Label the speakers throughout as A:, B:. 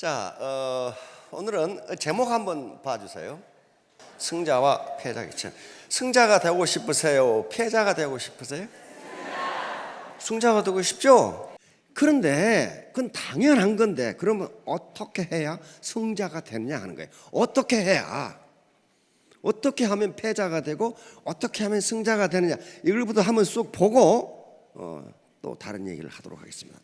A: 자, 오늘은 제목 한번 봐주세요. 승자와 패자 기천. 승자가 되고 싶으세요? 패자가 되고 싶으세요? 승자가 되고 싶죠? 그런데 그건 당연한 건데, 그러면 어떻게 해야 승자가 되느냐 하는 거예요. 어떻게 해야, 어떻게 하면 패자가 되고 어떻게 하면 승자가 되느냐, 이걸부터 한번 쑥 보고 또 다른 얘기를 하도록 하겠습니다.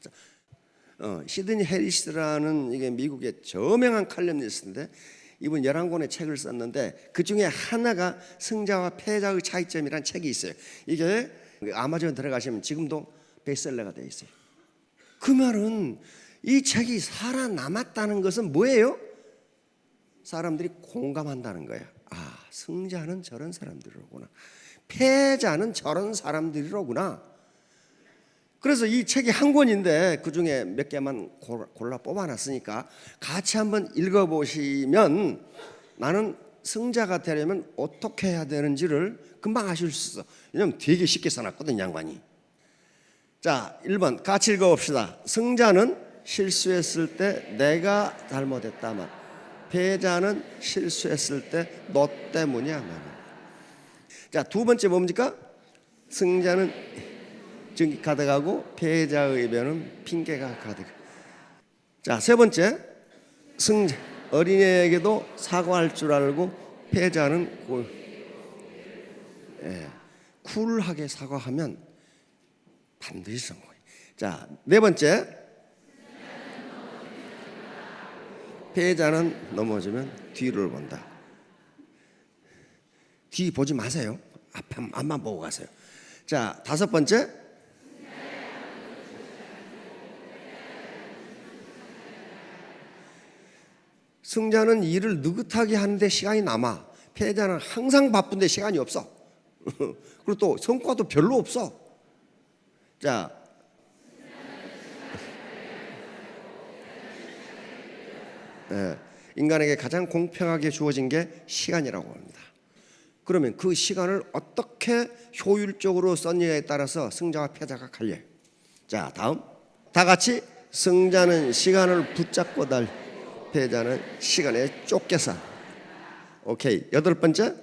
A: 시드니 해리스라는 이게 미국의 저명한 칼럼니스트인데, 이분 11권의 책을 썼는데 그 중에 하나가 승자와 패자의 차이점이라는 책이 있어요. 이게 아마존 들어가시면 지금도 베스트셀러가 되어 있어요. 그 말은 이 책이 살아남았다는 것은 뭐예요? 사람들이 공감한다는 거예요. 아, 승자는 저런 사람들이로구나, 패자는 저런 사람들이로구나. 그래서 이 책이 한 권인데 그 중에 몇 개만 골라 뽑아놨으니까 같이 한번 읽어보시면 나는 승자가 되려면 어떻게 해야 되는지를 금방 아실 수 있어. 왜냐면 되게 쉽게 써놨거든, 양반이. 자, 1번 같이 읽어봅시다. 승자는 실수했을 때 내가 잘못했다만, 패자는 실수했을 때 너 때문이야 나는. 자, 두 번째 뭡니까? 승자는 증기 가득하고 패자의 변은 핑계가 가득. 자, 세 번째, 승자 어린애에게도 사과할 줄 알고 패자는 쿨하게 사과하면 반드시 성공해. 자, 네 번째, 패자는 넘어지면 뒤를 본다. 뒤 보지 마세요. 앞만 보고 가세요. 자, 다섯 번째, 승자는 일을 느긋하게 하는데 시간이 남아, 패자는 항상 바쁜데 시간이 없어. 그리고 또 성과도 별로 없어. 자, 인간에게 가장 공평하게 주어진 게 시간이라고 합니다. 그러면 그 시간을 어떻게 효율적으로 썼느냐에 따라서 승자와 패자가 갈려요. 자, 다음 다 같이, 승자는 시간을 붙잡고 달려, 패자는 시간에 쫓겨서. 오케이. 여덟 번째,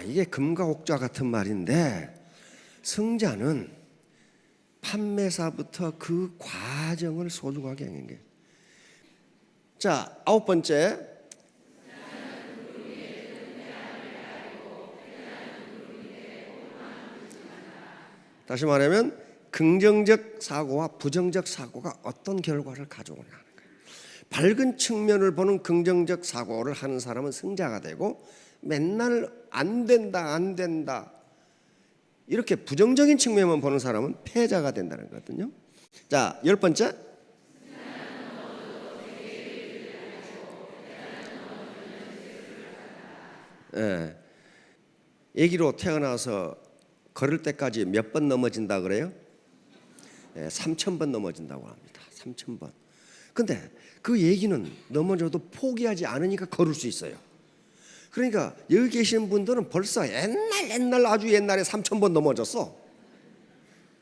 A: 이게 금과 옥좌 같은 말인데, 승자는 판매사부터 그 과정을 소중하게 여기는 거예요. 자, 아홉 번째, 다시 말하면 긍정적 사고와 부정적 사고가 어떤 결과를 가져오냐 하는 거예요. 밝은 측면을 보는 긍정적 사고를 하는 사람은 승자가 되고, 맨날 안 된다 이렇게 부정적인 측면만 보는 사람은 패자가 된다는 거거든요. 자, 열 번째, 아기로 태어나서 걸을 때까지 몇 번 넘어진다 그래요? 3,000번 넘어진다고 합니다. 3,000번. 근데 그 얘기는 넘어져도 포기하지 않으니까 걸을 수 있어요. 그러니까 여기 계신 분들은 벌써 옛날 아주 옛날에 3,000번 넘어졌어.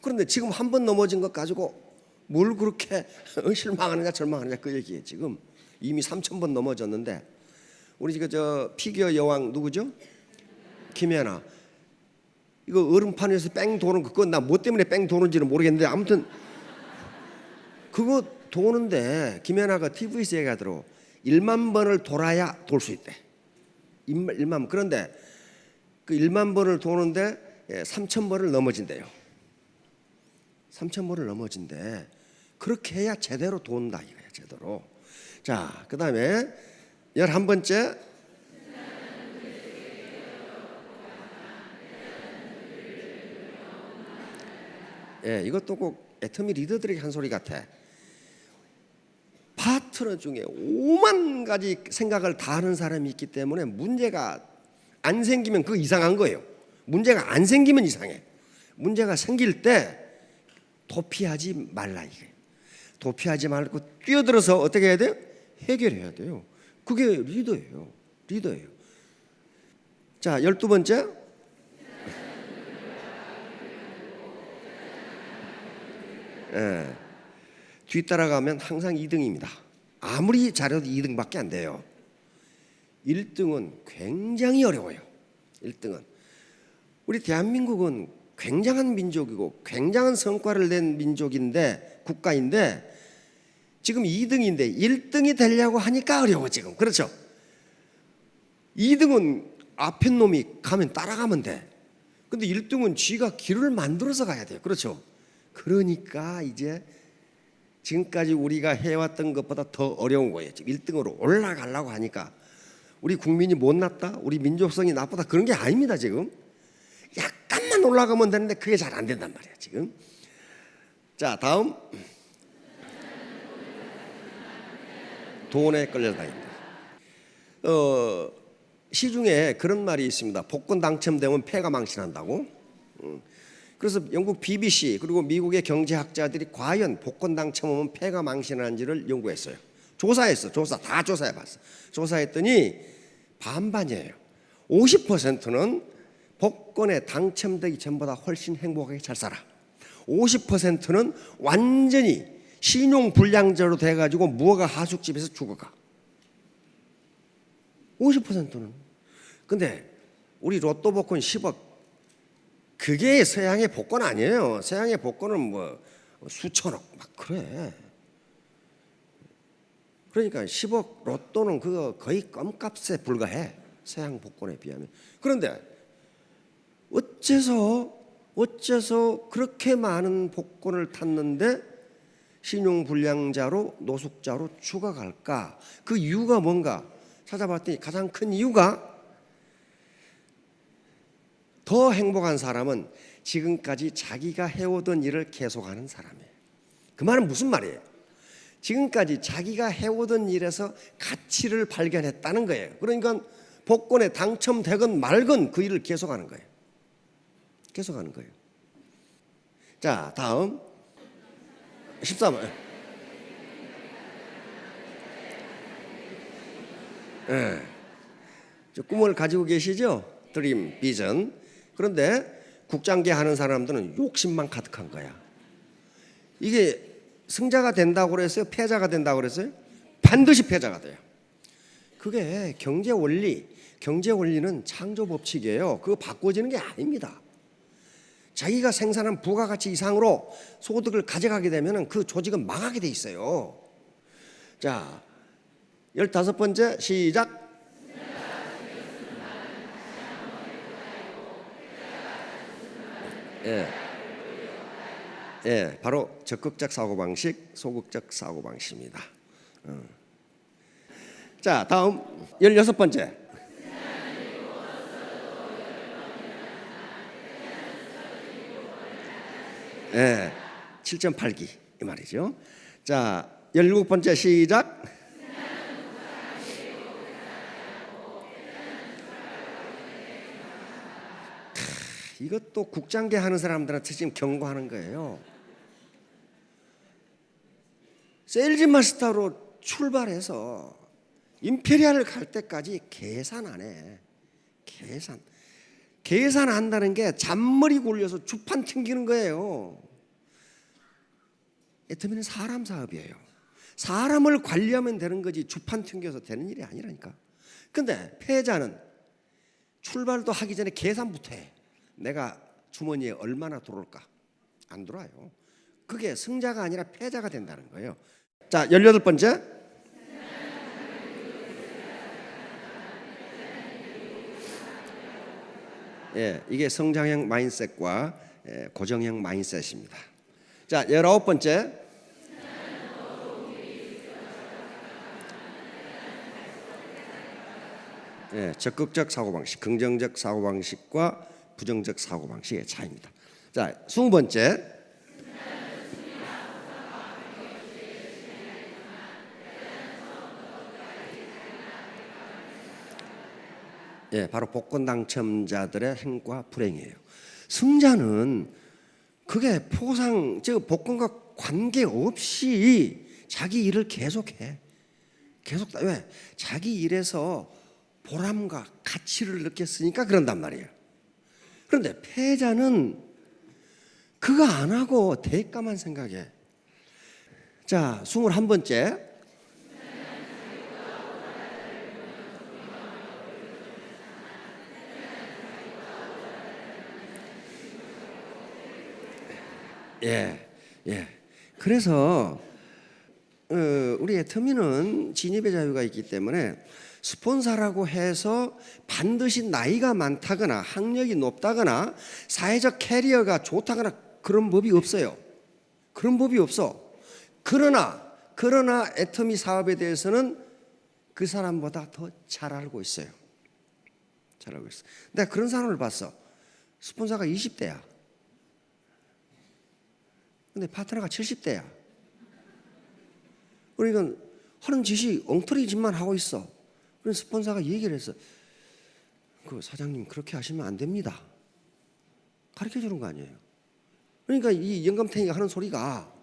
A: 그런데 지금 한 번 넘어진 것 가지고 뭘 그렇게 실망하느냐 절망하느냐 그 얘기예요. 지금 이미 3,000번 넘어졌는데, 우리 저 피겨 여왕 누구죠? 김연아. 이거 얼음판에서 뺑 도는 그거 나 뭐 때문에 뺑 도는지는 모르겠는데, 아무튼 그거 도는데 김연아가 TV에서 얘기하더라고. 1만 번을 돌아야 돌 수 있대. 1만 번. 그런데 그 1만 번을 도는데 3,000번을 넘어진대요. 3,000번을 넘어진대. 그렇게 해야 제대로 돈다 이거야, 제대로. 자, 그 다음에 11번째, 이것도 꼭 애터미 리더들에게 한 소리 같아. 파트너 중에 5만 가지 생각을 다 하는 사람이 있기 때문에 문제가 안 생기면 그거 이상한 거예요. 문제가 안 생기면 이상해. 문제가 생길 때 도피하지 말라 이게. 도피하지 말고 뛰어들어서 어떻게 해야 돼요? 해결해야 돼요. 그게 리더예요. 자, 12번째, 예. 뒤따라가면 항상 2등입니다. 아무리 잘해도 2등밖에 안 돼요. 1등은 굉장히 어려워요. 1등은. 우리 대한민국은 굉장한 민족이고 굉장한 성과를 낸 민족인데, 국가인데 지금 2등인데 1등이 되려고 하니까 어려워 지금. 그렇죠? 2등은 앞에 놈이 가면 따라가면 돼. 근데 1등은 쥐가 길을 만들어서 가야 돼요. 그렇죠? 그러니까 이제 지금까지 우리가 해왔던 것보다 더 어려운 거예요. 지금 1등으로 올라가려고 하니까 우리 국민이 못났다, 우리 민족성이 나쁘다, 그런 게 아닙니다. 지금 약간만 올라가면 되는데 그게 잘 안 된단 말이에요 지금. 자, 다음. 돈에 끌려다닌다. 시중에 그런 말이 있습니다. 복권 당첨되면 패가 망신한다고. 그래서 영국 BBC 그리고 미국의 경제학자들이 과연 복권 당첨하면 패가 망신하는지를 연구했어요. 조사했어. 다 조사해봤어. 조사했더니 반반이에요. 50%는 복권에 당첨되기 전보다 훨씬 행복하게 잘 살아. 50%는 완전히 신용불량자로 돼가지고 무허가 하숙집에서 죽어가. 50%는. 근데 우리 로또 복권 10억, 그게 서양의 복권 아니에요. 서양의 복권은 뭐 수천억 막 그래. 그러니까 10억 로또는 그거 거의 껌값에 불과해. 서양 복권에 비하면. 그런데 어째서 그렇게 많은 복권을 탔는데 신용불량자로 노숙자로 죽어갈까? 그 이유가 뭔가 찾아봤더니 가장 큰 이유가, 더 행복한 사람은 지금까지 자기가 해오던 일을 계속하는 사람이에요. 그 말은 무슨 말이에요? 지금까지 자기가 해오던 일에서 가치를 발견했다는 거예요. 그러니까 복권에 당첨되건 말건 그 일을 계속하는 거예요. 계속하는 거예요. 자, 다음 13번. 꿈을 가지고 계시죠? 드림, 비전. 그런데 국장계 하는 사람들은 욕심만 가득한 거야. 이게 승자가 된다고 그랬어요? 패자가 된다고 그랬어요? 반드시 패자가 돼요. 그게 경제 원리는 창조 법칙이에요. 그거 바꿔지는 게 아닙니다. 자기가 생산한 부가가치 이상으로 소득을 가져가게 되면 그 조직은 망하게 돼 있어요. 자, 15번째 시작. 바로 적극적 사고방식, 소극적 사고방식입니다. 자, 다음 16번째. 7.8기 이 말이죠. 자, 17번째 시작. 이것도 국장계 하는 사람들한테 지금 경고하는 거예요. 세일즈 마스터로 출발해서 임페리얼을 갈 때까지 계산 안 해. 계산한다는 게 잔머리 굴려서 주판 튕기는 거예요. 애터미는 사람 사업이에요. 사람을 관리하면 되는 거지 주판 튕겨서 되는 일이 아니라니까. 근데 패자는 출발도 하기 전에 계산부터 해. 내가 주머니에 얼마나 들어올까? 안 들어와요. 그게 승자가 아니라 패자가 된다는 거예요. 자, 18번째. 이게 성장형 마인셋과 고정형 마인셋입니다. 자, 19번째. 적극적 사고방식, 긍정적 사고방식과 부정적 사고방식의 차이입니다. 자, 20번째. 바로 복권 당첨자들의 행과 불행이에요. 승자는 그게 복권과 관계없이 자기 일을 계속해. 왜? 자기 일에서 보람과 가치를 느꼈으니까 그런단 말이에요. 그런데 패자는 그거 안 하고 대가만 생각해. 자, 21번째. 예, 예. 그래서 우리 애터미는 진입의 자유가 있기 때문에 스폰서라고 해서 반드시 나이가 많다거나 학력이 높다거나 사회적 캐리어가 좋다거나 그런 법이 없어요. 그런 법이 없어. 그러나 애터미 사업에 대해서는 그 사람보다 더 잘 알고 있어요. 잘 알고 있어. 내가 그런 사람을 봤어. 스폰서가 20대야. 근데 파트너가 70대야. 그러니까 하는 짓이 엉터리 짓만 하고 있어. 그래서 스폰서가 얘기를 했어. 그 사장님 그렇게 하시면 안 됩니다. 가르쳐 주는 거 아니에요. 그러니까 이 영감탱이가 하는 소리가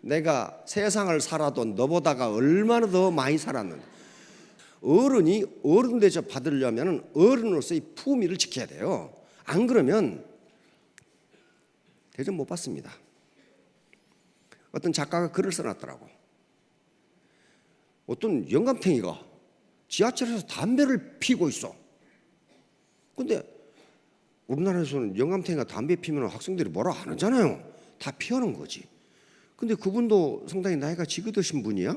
A: 내가 세상을 살아도 너보다가 얼마나 더 많이 살았는데, 어른이 어른 대접 받으려면 어른으로서의 품위를 지켜야 돼요. 안 그러면 대접 못 받습니다. 어떤 작가가 글을 써놨더라고. 어떤 영감탱이가 지하철에서 담배를 피고 있어. 근데 우리나라에서는 영감탱이가 담배 피면 학생들이 뭐라 안 하잖아요. 다 피하는 거지. 근데 그분도 상당히 나이가 지긋으신 분이야.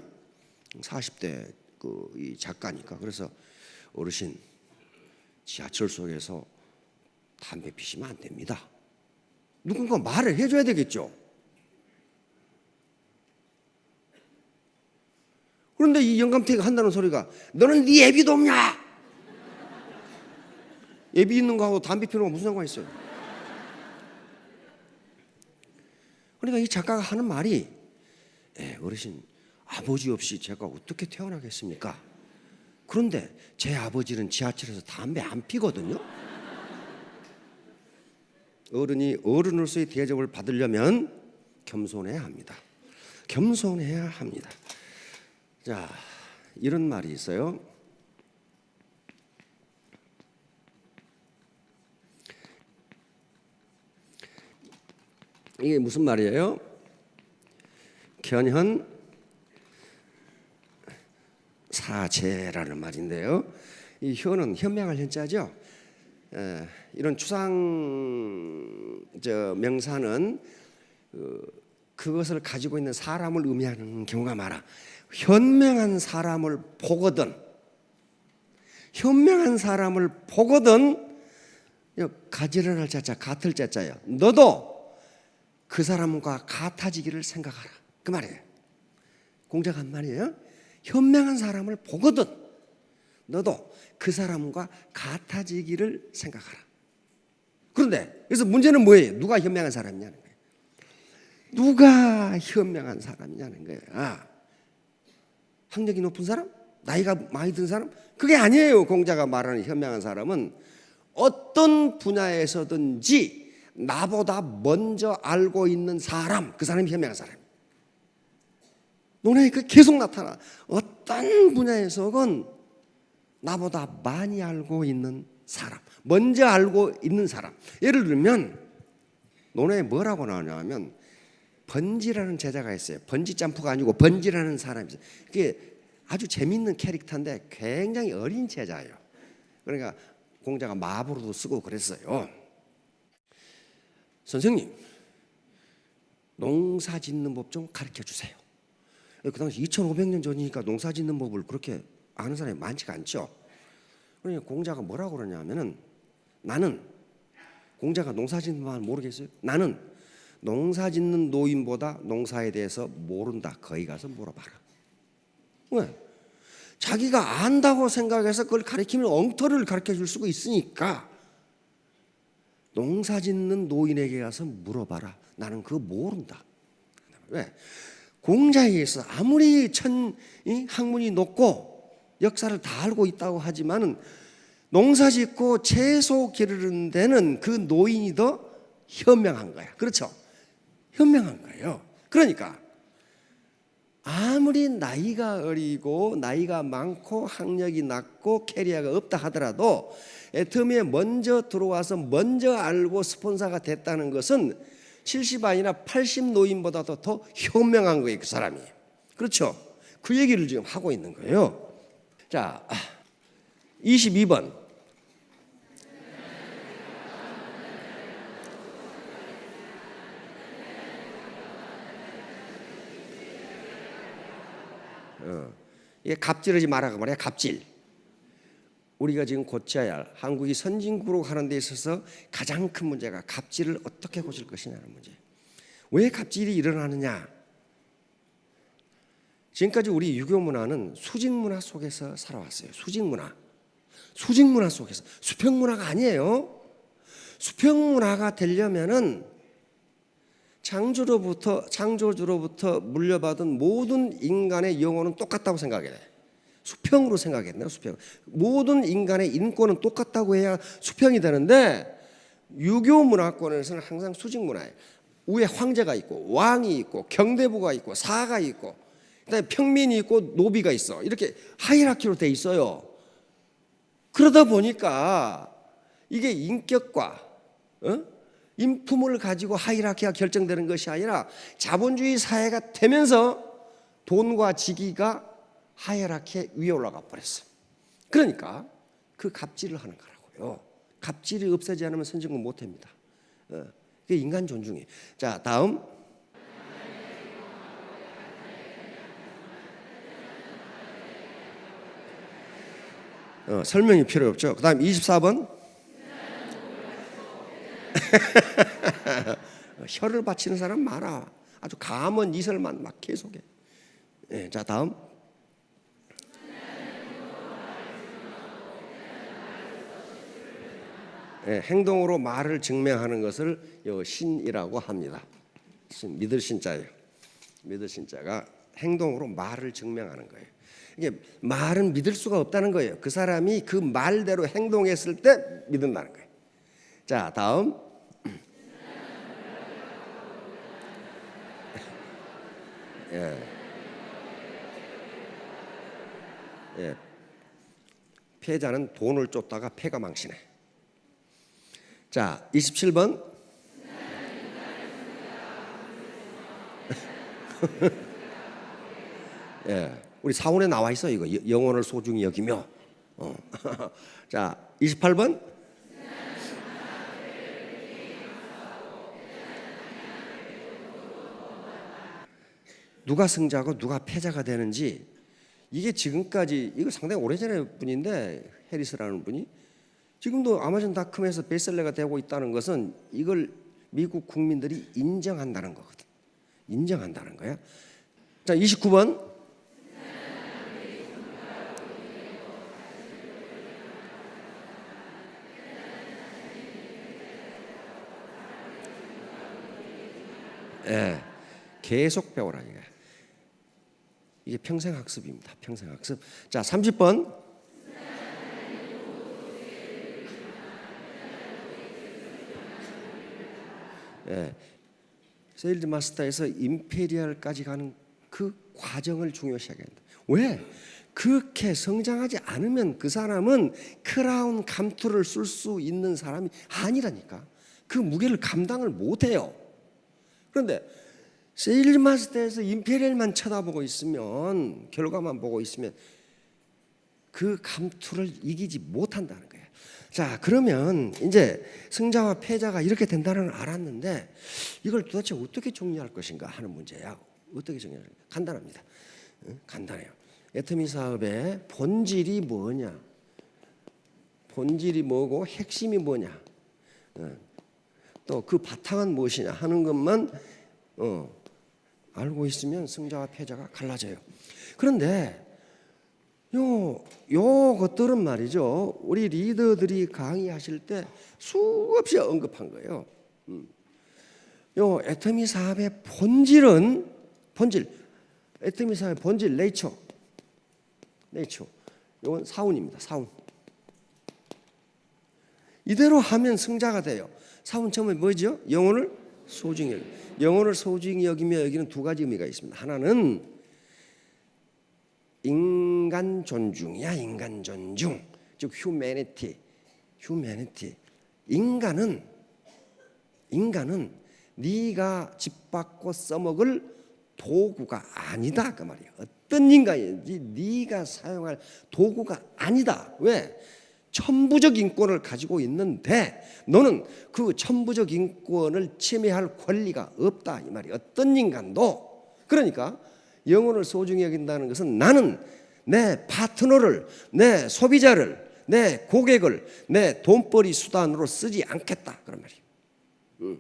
A: 40대 이 작가니까. 그래서 어르신, 지하철 속에서 담배 피시면 안 됩니다. 누군가 말을 해줘야 되겠죠. 그런데 이 영감탱이가 한다는 소리가 너는 네 애비도 없냐? 애비 있는 거하고 담배 피우는 거 무슨 상관이 있어요? 그러니까 이 작가가 하는 말이 어르신, 아버지 없이 제가 어떻게 태어나겠습니까? 그런데 제 아버지는 지하철에서 담배 안 피거든요. 어른이 어른으로서의 대접을 받으려면 겸손해야 합니다. 겸손해야 합니다. 자, 이런 말이 있어요. 이게 무슨 말이에요? 견현 사제라는 말인데요. 이 현은 현명할 현자죠. 이런 추상 명사는 그것을 가지고 있는 사람을 의미하는 경우가 많아. 현명한 사람을 보거든, 가지런할 자자, 같을 자자예요. 너도 그 사람과 같아지기를 생각하라, 그 말이에요. 공자가 한 말이에요. 현명한 사람을 보거든 너도 그 사람과 같아지기를 생각하라. 그런데 그래서 문제는 뭐예요? 누가 현명한 사람이냐는 거예요. 누가 현명한 사람이냐는 거예요. 학력이 높은 사람? 나이가 많이 든 사람? 그게 아니에요. 공자가 말하는 현명한 사람은 어떤 분야에서든지 나보다 먼저 알고 있는 사람, 그 사람이 현명한 사람이에요. 논에 그 계속 나타나. 어떤 분야에서건 나보다 많이 알고 있는 사람, 먼저 알고 있는 사람. 예를 들면 논에 뭐라고 나오냐면 번지라는 제자가 있어요. 번지 점프가 아니고 번지라는 사람이 있어요. 그게 아주 재밌는 캐릭터인데 굉장히 어린 제자예요. 그러니까 공자가 마법으로도 쓰고 그랬어요. 선생님, 농사 짓는 법 좀 가르쳐 주세요. 그 당시 2500년 전이니까 농사 짓는 법을 그렇게 아는 사람이 많지가 않죠. 그러니까 공자가 뭐라고 그러냐면은, 나는, 공자가 농사 짓는 법을 모르겠어요? 나는 농사 짓는 노인보다 농사에 대해서 모른다. 거기 가서 물어봐라. 왜? 자기가 안다고 생각해서 그걸 가르치면 엉터리를 가르쳐 줄 수가 있으니까 농사 짓는 노인에게 가서 물어봐라. 나는 그거 모른다. 왜? 공자에 의해서 아무리 학문이 높고 역사를 다 알고 있다고 하지만은 농사 짓고 채소 기르는 데는 그 노인이 더 현명한 거야. 그렇죠? 현명한 거예요. 그러니까 아무리 나이가 어리고 나이가 많고 학력이 낮고 캐리어가 없다 하더라도 애터미에 먼저 들어와서 먼저 알고 스폰서가 됐다는 것은 70 아니라 80 노인보다도 더 현명한 거예요, 그 사람이. 그렇죠? 그 얘기를 지금 하고 있는 거예요. 자, 22번. 이게 갑질하지 말라고 말이야. 갑질. 우리가 지금 고쳐야 할, 한국이 선진국으로 가는 데 있어서 가장 큰 문제가 갑질을 어떻게 고칠 것이냐는 문제. 왜 갑질이 일어나느냐? 지금까지 우리 유교 문화는 수직 문화 속에서 살아왔어요. 수직 문화. 수직 문화 속에서. 수평 문화가 아니에요. 수평 문화가 되려면은 창조주로부터 물려받은 모든 인간의 영혼은 똑같다고 생각해야 돼. 수평으로 생각했네요. 수평. 모든 인간의 인권은 똑같다고 해야 수평이 되는데 유교 문화권에서는 항상 수직 문화예요. 위에 황제가 있고 왕이 있고 경대부가 있고 사가 있고 그다음에 평민이 있고 노비가 있어. 이렇게 하이라키로 돼 있어요. 그러다 보니까 이게 인격과 인품을 가지고 하이라키가 결정되는 것이 아니라 자본주의 사회가 되면서 돈과 직위가 하이라키에 위에 올라가 버렸어요. 그러니까 그 갑질을 하는 거라고요. 갑질이 없애지 않으면 선진국 못 됩니다. 그게 인간 존중이에요. 자, 다음. 설명이 필요 없죠. 그 다음 24번. 혀를 바치는 사람 많아. 아주 감언 이설만 막 계속해. 자, 다음. 행동으로 말을 증명하는 것을 신이라고 합니다. 믿을 신자예요. 믿을 신자가 행동으로 말을 증명하는 거예요. 이게 말은 믿을 수가 없다는 거예요. 그 사람이 그 말대로 행동했을 때 믿는다는 거예요. 자, 다음. 패자는 돈을 쫓다가 패가 망치네. 자, 27번. 우리 사원에 나와 있어 이거. 영혼을 소중히 여기며. 자, 28번. 누가 승자고 누가 패자가 되는지 이게 지금까지 이거 상당히 오래전의 분인데 해리스라는 분이 지금도 아마존닷컴에서 베스트셀러가 되고 있다는 것은 이걸 미국 국민들이 인정한다는 거거든. 인정한다는 거야. 자, 29번. 계속 배우라 이게. 이게 평생 학습입니다. 평생 학습. 자, 30번. 세일즈 마스터에서 임페리얼까지 가는 그 과정을 중요시하게 한다. 왜? 그렇게 성장하지 않으면 그 사람은 크라운 감투를 쓸 수 있는 사람이 아니라니까. 그 무게를 감당을 못해요. 그런데 세일즈 마스터에서 임페리얼만 쳐다보고 있으면, 결과만 보고 있으면 그 감투를 이기지 못한다는 거예요. 자, 그러면 이제 승자와 패자가 이렇게 된다는 걸 알았는데 이걸 도대체 어떻게 정리할 것인가 하는 문제야. 어떻게 정리할까? 간단합니다. 간단해요. 애터미 사업의 본질이 뭐냐, 본질이 뭐고 핵심이 뭐냐, 또 그 바탕은 무엇이냐 하는 것만 알고 있으면 승자와 패자가 갈라져요. 그런데 요 것들은 말이죠, 우리 리더들이 강의하실 때 수없이 언급한 거예요. 요 애터미 사업의 본질은 애터미 사업의 본질 네이처. 이건 사운입니다. 사운. 이대로 하면 승자가 돼요. 사운 처음에 뭐죠? 영혼을 소중히 여기. 영혼을 소중히 여기며 여기는 두 가지 의미가 있습니다. 하나는 인간 존중이야. 인간 존중. 즉 휴메니티. 인간은 네가 집받고 써먹을 도구가 아니다 그 말이야. 어떤 인간인지 네가 사용할 도구가 아니다. 왜? 천부적 인권을 가지고 있는데 너는 그 천부적 인권을 침해할 권리가 없다 이 말이야. 어떤 인간도. 그러니까 영혼을 소중히 여긴다는 것은 나는 내 파트너를, 내 소비자를, 내 고객을 내 돈벌이 수단으로 쓰지 않겠다 그런 말이에요.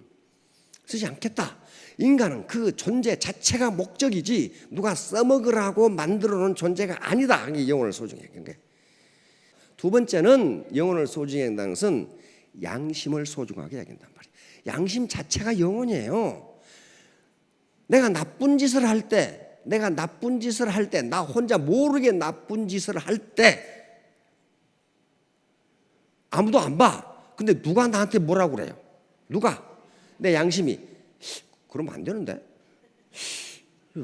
A: 쓰지 않겠다. 인간은 그 존재 자체가 목적이지 누가 써먹으라고 만들어 놓은 존재가 아니다. 이게 영혼을 소중히 여기는 거예요. 두 번째는 영혼을 소중히 여긴다는 것은 양심을 소중하게 여긴단 말이에요. 양심 자체가 영혼이에요. 내가 나쁜 짓을 할 때, 나 혼자 모르게 나쁜 짓을 할 때 아무도 안 봐. 근데 누가 나한테 뭐라고 그래요? 누가? 내 양심이 그러면 안 되는데?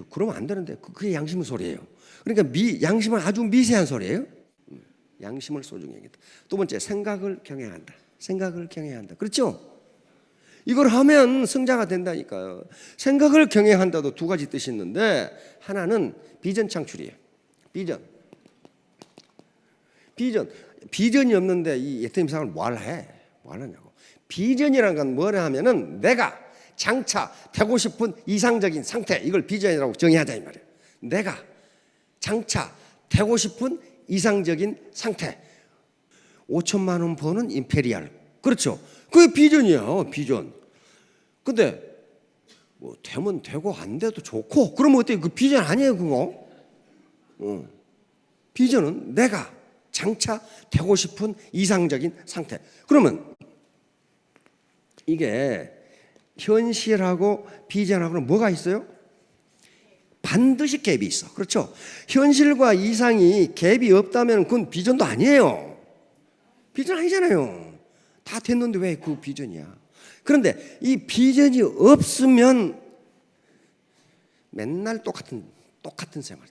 A: 그러면 안 되는데? 그게 양심의 소리예요. 그러니까 양심은 아주 미세한 소리예요. 양심을 소중히 여긴다. 두 번째, 생각을 경외한다. 생각을 경외한다. 그렇죠? 이걸 하면 승자가 된다니까요. 생각을 경외한다도 두 가지 뜻이 있는데 하나는 비전 창출이에요. 비전이 없는데 이 예트님 사람을 뭘 해? 뭘 하냐고. 비전이라는 건 뭐냐 하면은 내가 장차 되고 싶은 이상적인 상태, 이걸 비전이라고 정의하자 이 말이에요. 내가 장차 되고 싶은 이상적인 상태. 5천만 원 버는 임페리얼. 그렇죠. 그게 비전이야, 비전. 근데 뭐 되면 되고 안 돼도 좋고 그러면 어때요? 그 비전 아니에요, 그거? 비전은 내가 장차 되고 싶은 이상적인 상태. 그러면 이게 현실하고 비전하고는 뭐가 있어요? 반드시 갭이 있어. 그렇죠? 현실과 이상이 갭이 없다면 그건 비전도 아니에요. 비전 아니잖아요. 다 됐는데 왜 그 비전이야? 그런데 이 비전이 없으면 맨날 똑같은 생활,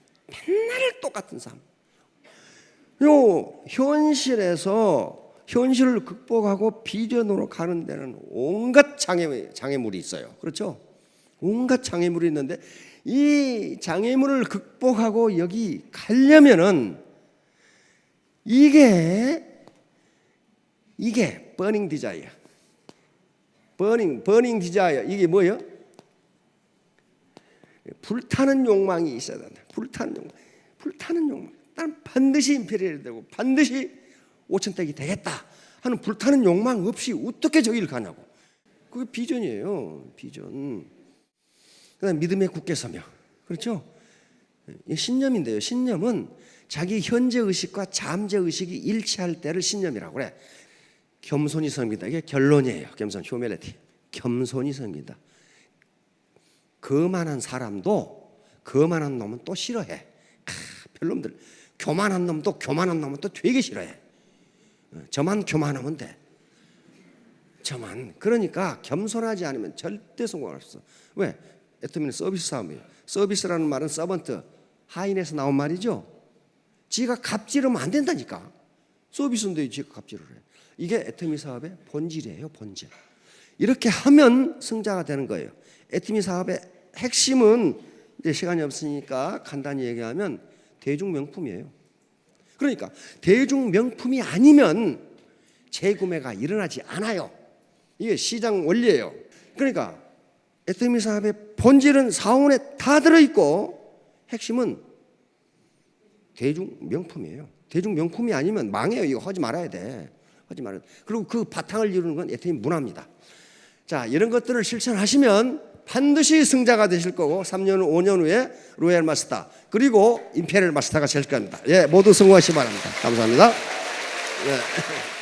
A: 맨날 똑같은 삶. 요 현실을 극복하고 비전으로 가는 데는 온갖 장애물이 있어요. 그렇죠? 온갖 장애물이 있는데 이 장애물을 극복하고 여기 가려면은 이게 버닝 디자이어. 버닝 디자이어. 이게 뭐예요? 불타는 욕망이 있어야 된다. 불타는 욕망. 나는 반드시 임페리얼이 되고 반드시 5천대기 되겠다 하는 불타는 욕망 없이 어떻게 저기를 가냐고. 그게 비전이에요. 비전. 그다음 믿음에 굳게 서며. 그렇죠? 신념인데요. 신념은 자기 현재 의식과 잠재 의식이 일치할 때를 신념이라고 그래. 겸손이 섭니다. 이게 결론이에요. 겸손, 휴밀리티. 겸손이 섭니다. 거만한 사람도 거만한 놈은 또 싫어해. 별놈들. 교만한 놈도 또 되게 싫어해. 저만 교만하면 돼. 저만. 그러니까 겸손하지 않으면 절대 성공할 수 없어. 왜? 애터미는 서비스 사업이에요. 서비스라는 말은 서번트, 하인에서 나온 말이죠. 지가 갑질하면 안 된다니까. 서비스인데 지가 갑질을 해. 이게 애터미 사업의 본질이에요. 본질. 이렇게 하면 승자가 되는 거예요. 애터미 사업의 핵심은 이제 시간이 없으니까 간단히 얘기하면 대중명품이에요. 그러니까 대중명품이 아니면 재구매가 일어나지 않아요. 이게 시장 원리예요. 그러니까 애터미 사업의 본질은 사원에 다 들어있고 핵심은 대중명품이에요. 대중명품이 아니면 망해요. 이거 하지 말아야 돼. 하지 말아야 돼. 그리고 그 바탕을 이루는 건 애터미 문화입니다. 자, 이런 것들을 실천하시면 반드시 승자가 되실 거고 3년 후, 5년 후에 로얄 마스터 그리고 임페리얼 마스터가 될 겁니다. 예, 모두 성공하시기 바랍니다. 감사합니다. 예.